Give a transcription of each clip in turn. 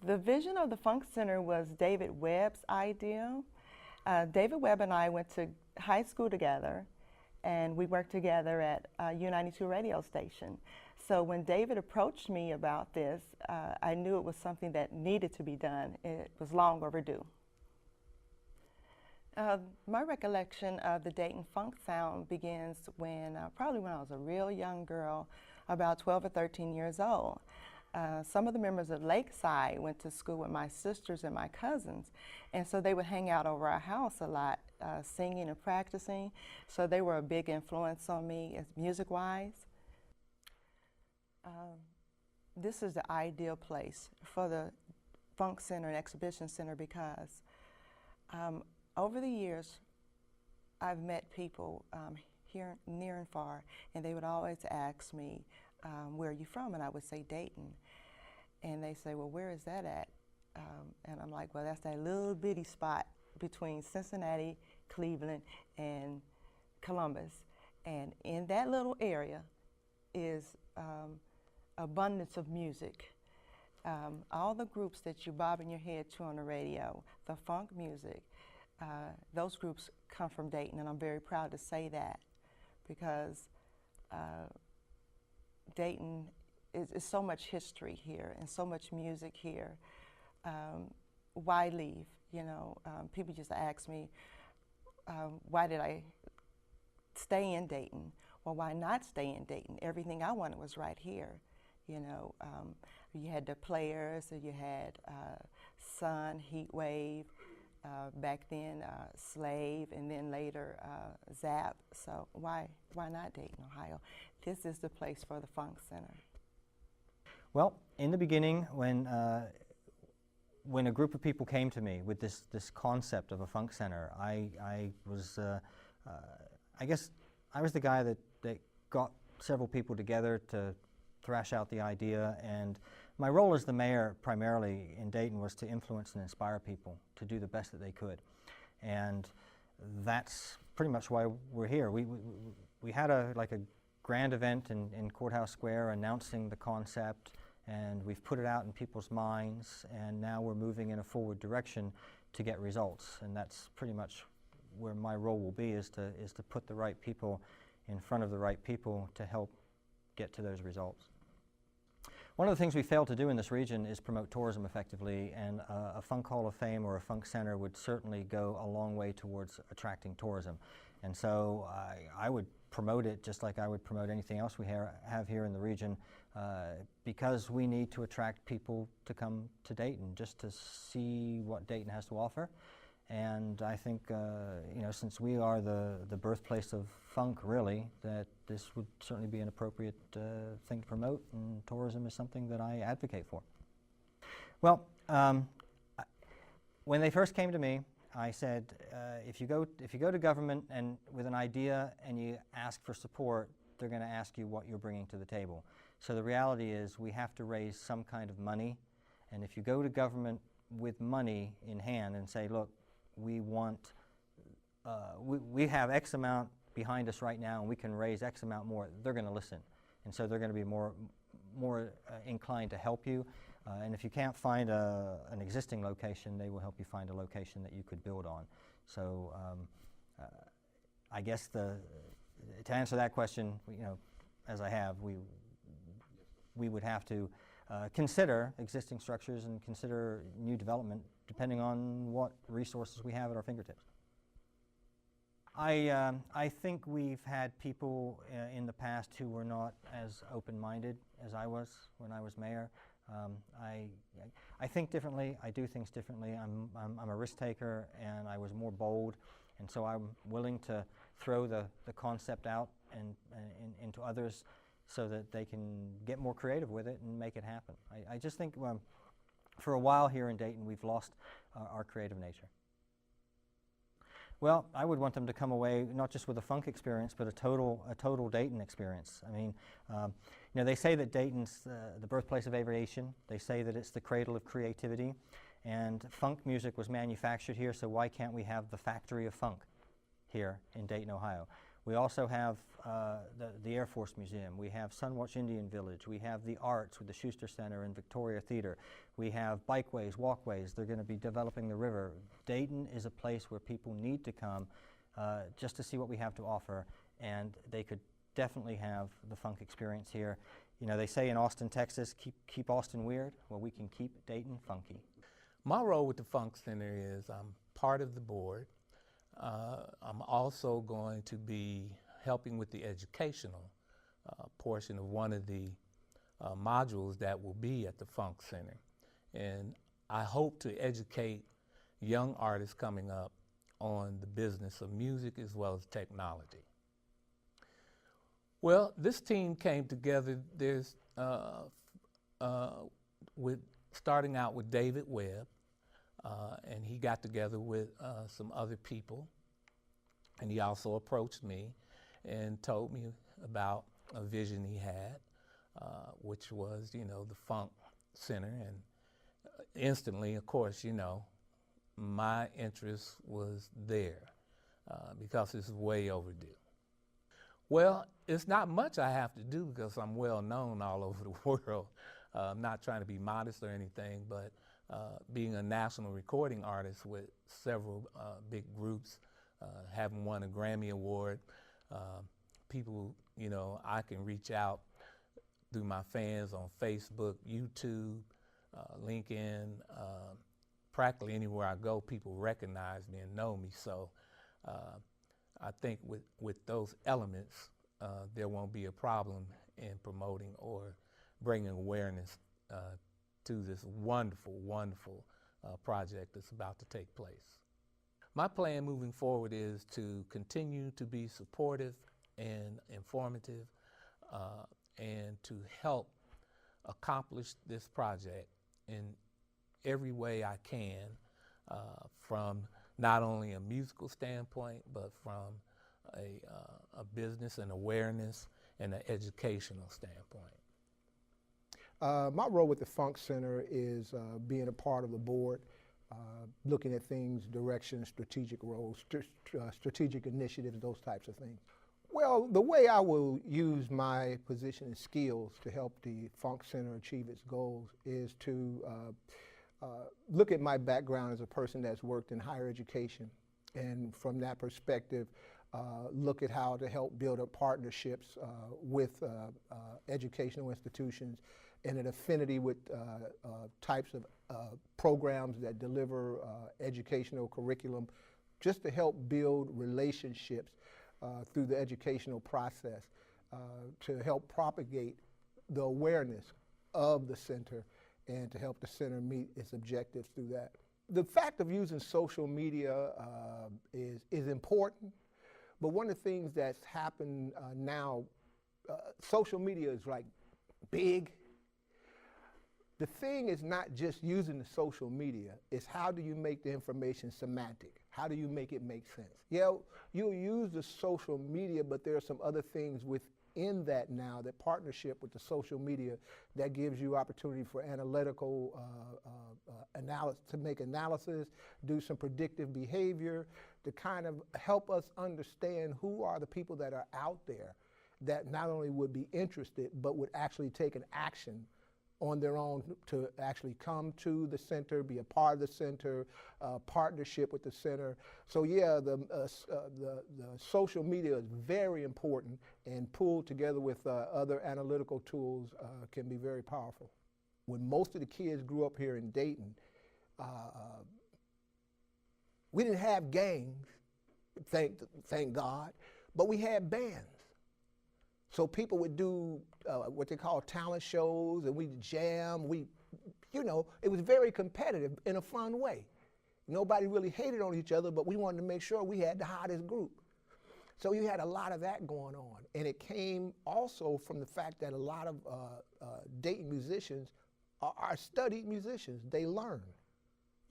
The vision of the Funk Center was David Webb's idea. David Webb and I went to high school together, and we worked together at U92 radio station. So when David approached me about this, I knew it was something that needed to be done. It was long overdue. My recollection of the Dayton funk sound begins when, probably when I was a real young girl, about 12 or 13 years old. Some of the members of Lakeside went to school with my sisters and my cousins, and so they would hang out over our house a lot, singing and practicing. So they were a big influence on me as music-wise. This is the ideal place for the Funk Center and Exhibition Center because over the years, I've met people here near and far, and they would always ask me, where are you from? And I would say Dayton. And they say, well, where is that at? And I'm like, well, that's that little bitty spot between Cincinnati, Cleveland, and Columbus. And in that little area is abundance of music. All the groups that you're bobbing your head to on the radio, the funk music, those groups come from Dayton, and I'm very proud to say that because Dayton is so much history here and so much music here. Why leave? You know, people just ask me, why did I stay in Dayton? Well, why not stay in Dayton? Everything I wanted was right here. You know, you had the Players, you had Sun, Heat Wave, back then Slave, and then later Zap. So why not Dayton, Ohio? This is the place for the Funk Center. Well, in the beginning, when a group of people came to me with this concept of a funk center, I guess I was the guy that got several people together to thrash out the idea, and my role as the mayor primarily in Dayton was to influence and inspire people to do the best that they could, and that's pretty much why we're here. We had a grand event in Courthouse Square announcing the concept, and we've put it out in people's minds, and now we're moving in a forward direction to get results, and that's pretty much where my role will be, is to put the right people in front of the right people to help get to those results. One of the things we failed to do in this region is promote tourism effectively, and a Funk Hall of Fame or a Funk Center would certainly go a long way towards attracting tourism. And so I would promote it just like I would promote anything else we have here in the region, because we need to attract people to come to Dayton just to see what Dayton has to offer. And I think, you know, since we are the birthplace of funk, really, that this would certainly be an appropriate thing to promote, and tourism is something that I advocate for. Well, when they first came to me, I said, if you go to government and with an idea and you ask for support, they're going to ask you what you're bringing to the table. So the reality is we have to raise some kind of money, and if you go to government with money in hand and say, look, we want, we have X amount behind us right now and we can raise X amount more, they're going to listen. And so they're going to be more inclined to help you. And if you can't find an existing location, they will help you find a location that you could build on. So I guess to answer that question, you know, as I have, we would have to consider existing structures and consider new development depending on what resources we have at our fingertips. I think we've had people in the past who were not as open-minded as I was when I was mayor. I think differently. I do things differently. I'm a risk taker, and I was more bold, and so I'm willing to throw the concept out and into others so that they can get more creative with it and make it happen. I just think for a while here in Dayton we've lost our creative nature. Well, I would want them to come away not just with a funk experience, but a total Dayton experience. I mean, you know, they say that Dayton's the birthplace of aviation. They say that it's the cradle of creativity, and funk music was manufactured here. So why can't we have the factory of funk here in Dayton, Ohio? We also have the Air Force Museum. We have Sunwatch Indian Village. We have the arts with the Schuster Center and Victoria Theater. We have bikeways, walkways. They're going to be developing the river. Dayton is a place where people need to come just to see what we have to offer, and they could definitely have the funk experience here. You know, they say in Austin, Texas, keep Austin weird. Well, we can keep Dayton funky. My role with the Funk Center is I'm part of the board. I'm also going to be helping with the educational portion of one of the modules that will be at the Funk Center. And I hope to educate young artists coming up on the business of music as well as technology. Well, this team came together. There's starting out with David Webb, and he got together with some other people, and he also approached me and told me about a vision he had, which was, you know, the Funk Center, and instantly, of course, you know, my interest was there because it's way overdue. Well, it's not much I have to do because I'm well known all over the world. I'm not trying to be modest or anything, but being a national recording artist with several big groups, having won a Grammy Award, people, you know, I can reach out through my fans on Facebook, YouTube, LinkedIn, practically anywhere I go, people recognize me and know me. So I think with those elements, there won't be a problem in promoting or bringing awareness to this wonderful, wonderful project that's about to take place. My plan moving forward is to continue to be supportive and informative and to help accomplish this project in every way I can from not only a musical standpoint, but from a business and awareness and an educational standpoint. My role with the Funk Center is being a part of the board, looking at things, direction, strategic roles, strategic initiatives, those types of things. Well, the way I will use my position and skills to help the Funk Center achieve its goals is to look at my background as a person that's worked in higher education, and from that perspective, look at how to help build up partnerships with educational institutions and an affinity with types of programs that deliver educational curriculum, just to help build relationships through the educational process to help propagate the awareness of the center and to help the center meet its objectives through that. The fact of using social media is important, but one of the things that's happened now, social media is like big. The thing is not just using the social media, it's how do you make the information semantic? How do you make it make sense? Yeah, you'll use the social media, but there are some other things within that now, that partnership with the social media that gives you opportunity for analytical analysis, to make analysis, do some predictive behavior, to kind of help us understand who are the people that are out there that not only would be interested, but would actually take an action on their own to actually come to the center, be a part of the center, partnership with the center. So yeah, the social media is very important, and pulled together with other analytical tools can be very powerful. When most of the kids grew up here in Dayton, we didn't have gangs, thank God, but we had bands. So people would do what they call talent shows, and we'd jam. You know, it was very competitive in a fun way. Nobody really hated on each other, but we wanted to make sure we had the hottest group. So you had a lot of that going on. And it came also from the fact that a lot of Dayton musicians are studied musicians. They learn.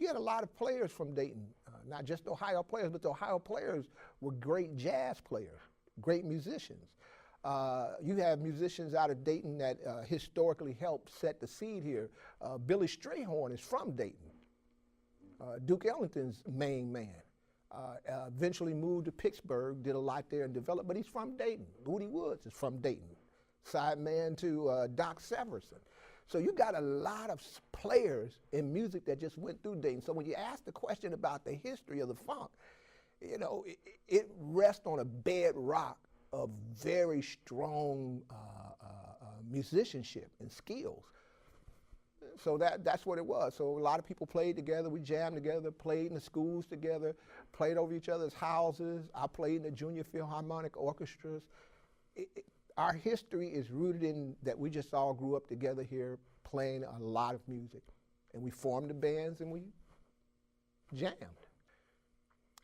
You had a lot of players from Dayton, not just Ohio players, but the Ohio players were great jazz players, great musicians. You have musicians out of Dayton that historically helped set the seed here. Billy Strayhorn is from Dayton. Duke Ellington's main man. Eventually moved to Pittsburgh, did a lot there and developed, but he's from Dayton. Booty Woods is from Dayton. Sideman to Doc Severson. So you got a lot of players in music that just went through Dayton. So when you ask the question about the history of the funk, you know, it rests on a bedrock of very strong musicianship and skills. So that's what it was. So a lot of people played together, we jammed together, played in the schools together, played over each other's houses. I played in the Junior Philharmonic Orchestras. Our history is rooted in that we just all grew up together here playing a lot of music. And we formed the bands and we jammed.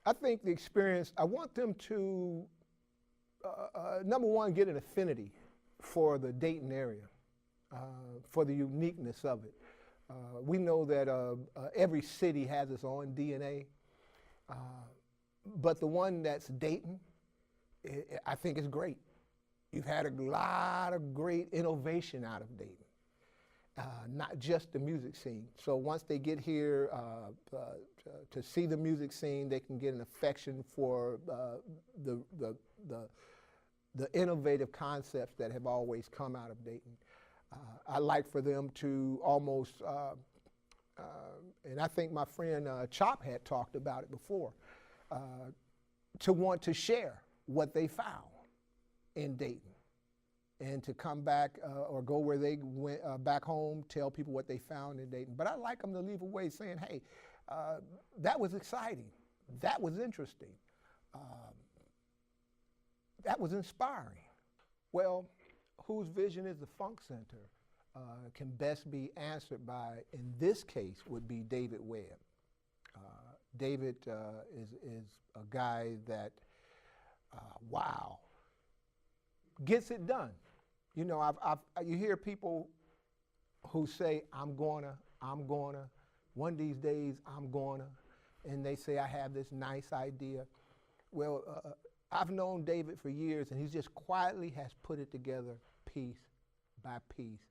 I think the experience, I want them to, number one, get an affinity for the Dayton area, for the uniqueness of it. We know that every city has its own DNA, but the one that's Dayton, I think is great. You've had a lot of great innovation out of Dayton, not just the music scene. So once they get here to see the music scene, they can get an affection for the innovative concepts that have always come out of Dayton. I like for them to almost, and I think my friend Chop had talked about it before, to want to share what they found in Dayton and to come back or go where they went back home, tell people what they found in Dayton. But I like them to leave away saying, hey, that was exciting, that was interesting, that was inspiring. Well, whose vision is the Funk Center can best be answered by, in this case, would be David Webb. David is a guy that, wow, gets it done. You know, you hear people who say, I'm gonna, one of these days I'm gonna, and they say, I have this nice idea. Well, I've known David for years, and he just quietly has put it together piece by piece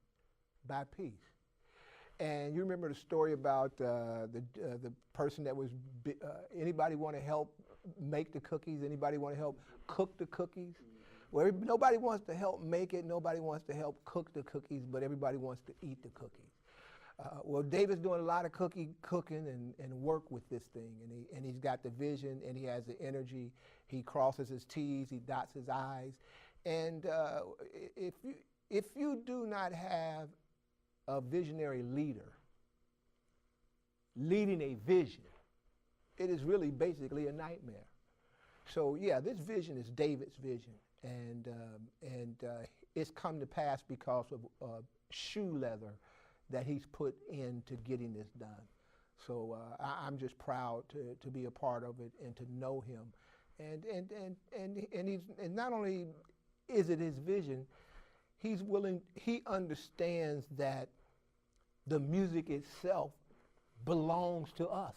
by piece. And you remember the story about the person that was, anybody want to help make the cookies? Anybody want to help cook the cookies? Well, nobody wants to help make it, nobody wants to help cook the cookies, but everybody wants to eat the cookies. Well, David's doing a lot of cooking and work with this thing, and he's got the vision, and he has the energy. He crosses his T's, he dots his I's, and if you do not have a visionary leader leading a vision, it is really basically a nightmare. So yeah, this vision is David's vision, and it's come to pass because of shoe leather that he's put into getting this done. So I'm just proud to be a part of it and to know him, and not only is it his vision, he understands that the music itself belongs to us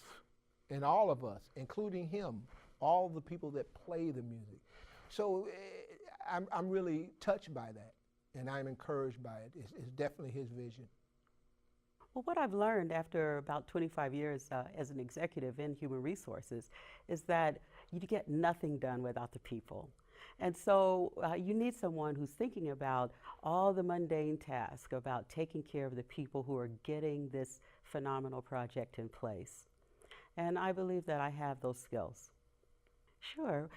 and all of us, including him, all the people that play the music. So I'm really touched by that, and I'm encouraged by it. It's definitely his vision. Well, what I've learned after about 25 years as an executive in human resources is that you get nothing done without the people. And so you need someone who's thinking about all the mundane tasks, about taking care of the people who are getting this phenomenal project in place. And I believe that I have those skills. Sure.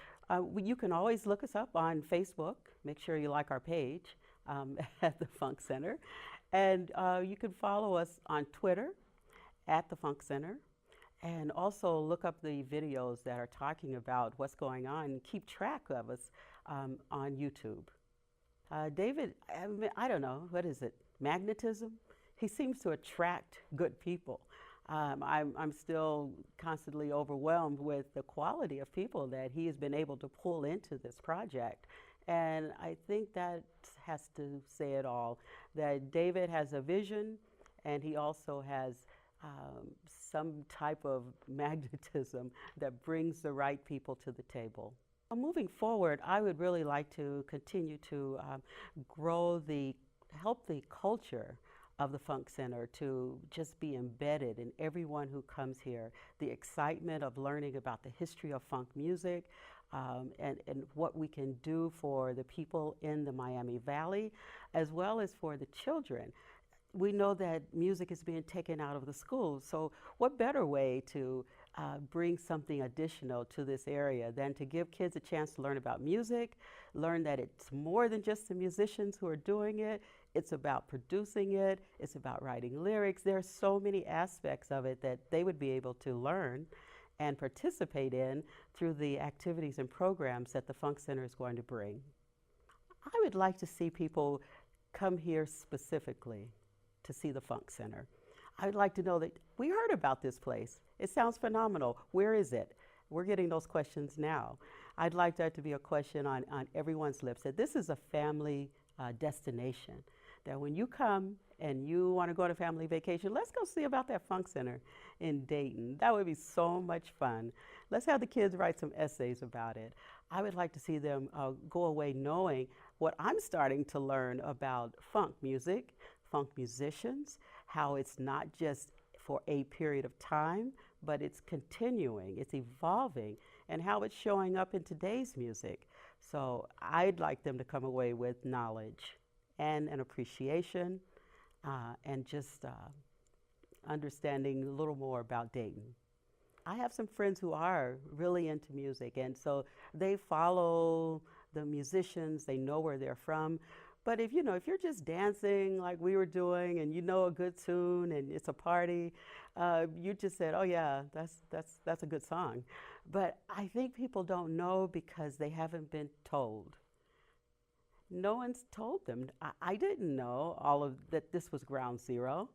You can always look us up on Facebook. Make sure you like our page at the Funk Center. And you can follow us on Twitter at the Funk Center. And also look up the videos that are talking about what's going on and keep track of us on YouTube. David, I don't know, what is it, magnetism? He seems to attract good people. I'm still constantly overwhelmed with the quality of people that he has been able to pull into this project. And I think that has to say it all, that David has a vision, and he also has some type of magnetism that brings the right people to the table. Moving forward, I would really like to continue to help the culture of the Funk Center to just be embedded in everyone who comes here. The excitement of learning about the history of funk music, and what we can do for the people in the Miami Valley, as well as for the children. We know that music is being taken out of the schools, so what better way to bring something additional to this area than to give kids a chance to learn about music, learn that it's more than just the musicians who are doing it, it's about producing it, it's about writing lyrics. There are so many aspects of it that they would be able to learn and participate in through the activities and programs that the Funk Center is going to bring. I would like to see people come here specifically to see the Funk Center. I would like to know that we heard about this place. It sounds phenomenal. Where is it? We're getting those questions now. I'd like that to be a question on everyone's lips, that this is a family destination, that when you come and you want to go on a family vacation, let's go see about that Funk Center in Dayton. That would be so much fun. Let's have the kids write some essays about it. I would like to see them go away knowing what I'm starting to learn about funk music, funk musicians, how it's not just for a period of time, but it's continuing, it's evolving, and how it's showing up in today's music. So I'd like them to come away with knowledge and an appreciation, and just understanding a little more about Dayton. I have some friends who are really into music, and so they follow the musicians, they know where they're from. But if you're just dancing like we were doing, and you know a good tune, and it's a party, you just said, "Oh yeah, that's a good song." But I think people don't know because they haven't been told. No one's told them. I didn't know that this was ground zero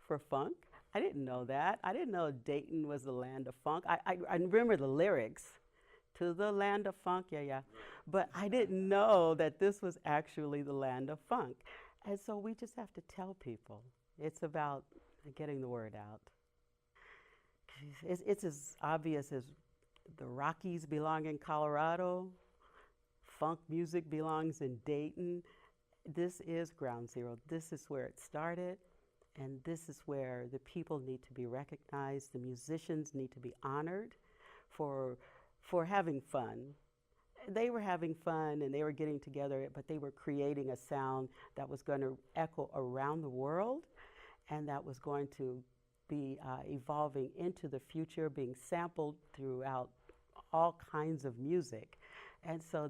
for funk. I didn't know that. I didn't know Dayton was the land of funk. I remember the lyrics. To the land of funk, yeah. But I didn't know that this was actually the land of funk. And so we just have to tell people. It's about getting the word out. It's as obvious as the Rockies belong in Colorado, funk music belongs in Dayton. This is ground zero. This is where it started, and this is where the people need to be recognized. The musicians need to be honored for having fun. They were having fun and they were getting together, but they were creating a sound that was going to echo around the world, and that was going to be evolving into the future, being sampled throughout all kinds of music. And so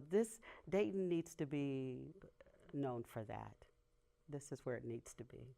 Dayton needs to be known for that. This is where it needs to be.